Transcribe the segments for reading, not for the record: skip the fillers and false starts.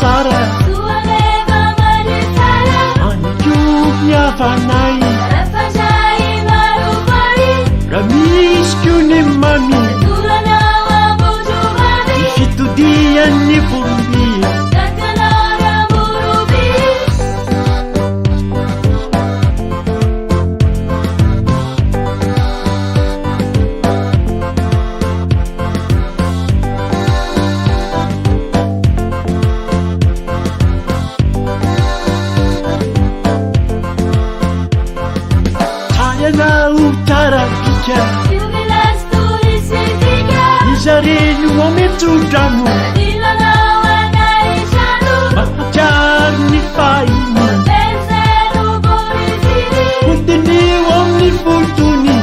tsara Anjumiavanay Ramiskyuni mami Fitudianni fumbia Izareny ometsodrano mahajariny fahiny Kodineo amin'ny fotony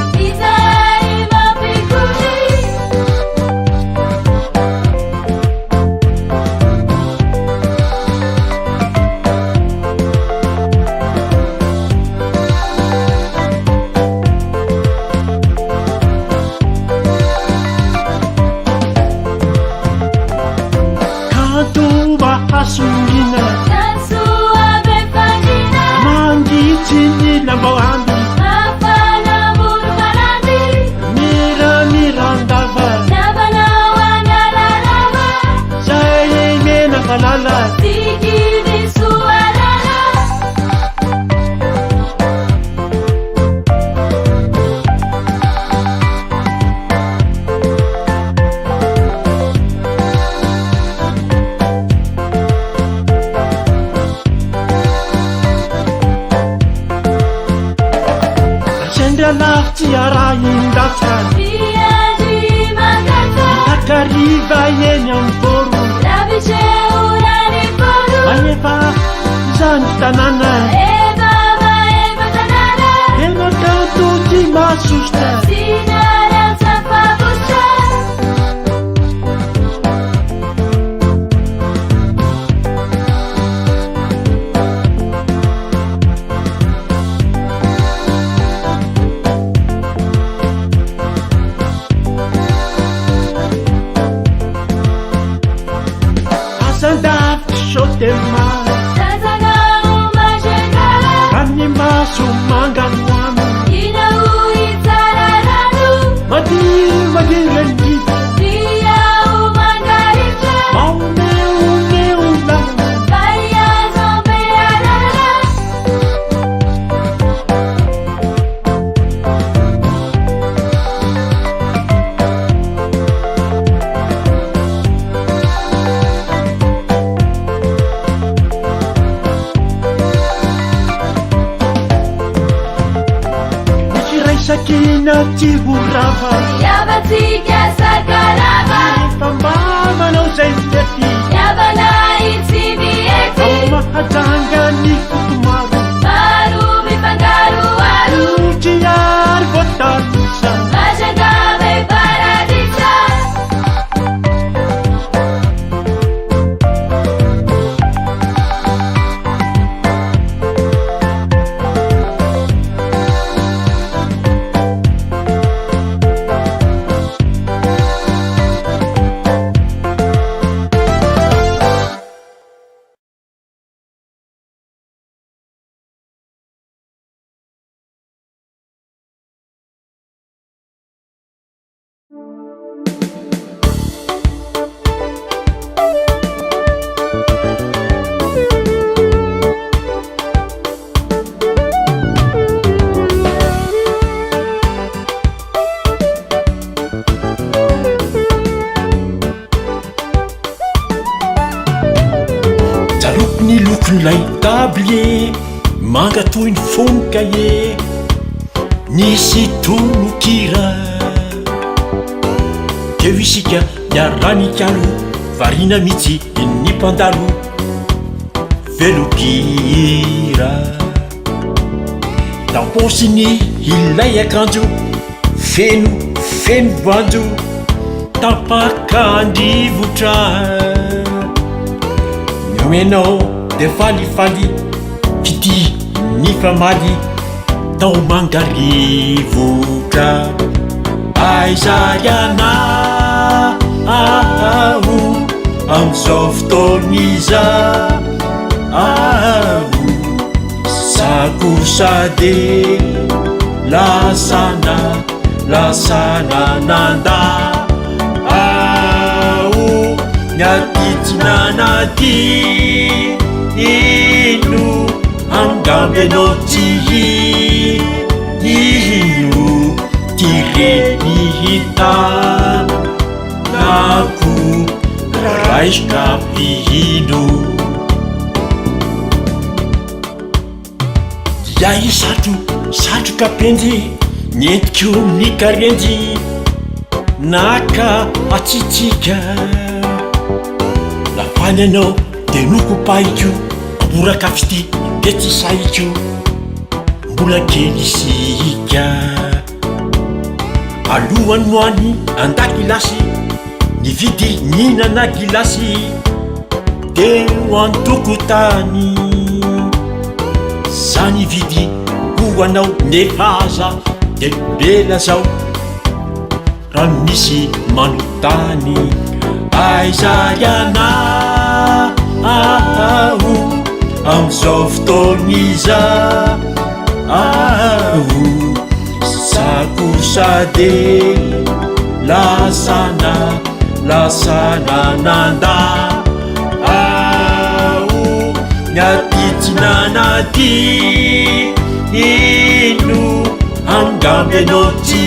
Asungina Tansua befagina Mangitini lamboambi Afana murmalandi Mira mirandava Navana wanalalava Saye mena kalala Sikini sualala TSIARON'NY Takariva eny amboro Laviceurany boro Mahefa zany tanàna Eva tanàna Tena kanto ty masosta Sinaratsy favotra Animaso manganuano Madirengita Mauneuneulan Sakina tihurava Yabatika sakarava Pambama no zendeti Yabana itimieti Mahajanga ni kutumaru Maru mipangaru aru TSIARON'NY Mahajanga me paradisa Lay tablier manga toy ny fony kaye nisy tonokira teo isika niarany kalo varina mitsy ny mpandalo velokira tamposiny ilay akanjo feno banjo tapakandrivotra niomenao de falifaly kity ny famaly tao mangarivotra aizariana am'izao fotoaniza ao sakosade lasana nanda ao nyatitinanaty ino angamby anao ty ino tireny hita nako raiskapihino diay satrokapendy nientiko nikarendy naka atsitsika lafany anao de nokopaiko amboraka fity de tsy saiko mbola kely sika alohany moany andakilasy nividy ninana gilasy de hoantokotany za nividy ho anao nefaza de bela zao raha misy manotany aizayana ao am'izao fotoaniza ao sakosade lasana nanda ao nyatitinanaty ino angamby anao ty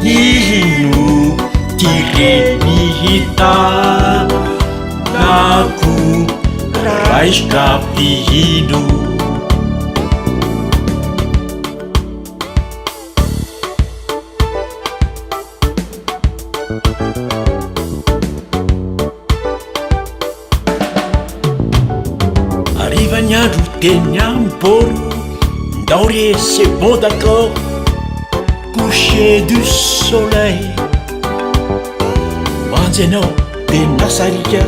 ino tireny hita nako raiskapihino arivany andro teny amboro ndao re c'est bon d'accord coucher du soleil manjy anao de nasarika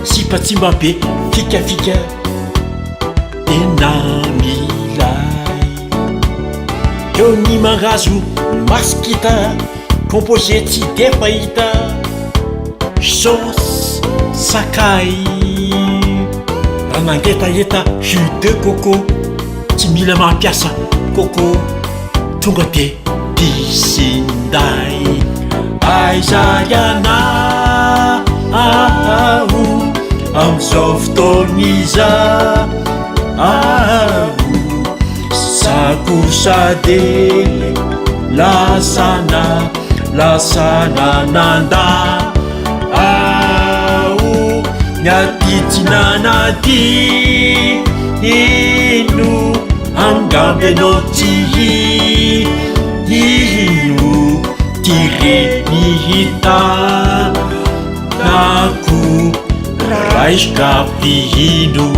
sipatsimba be fikafika tena milay eo ny mangazo maskita composé tsy de fahita sauce sakay raha nangetaheta jus de coco tsy mila mampiasa coco tonga de disinday aizayana ao am'izao fotoaniza ao sakosade lasana nanda ao nyatitinanaty ino angamby anao ty ino tireny hita nako raiskapihino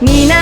皆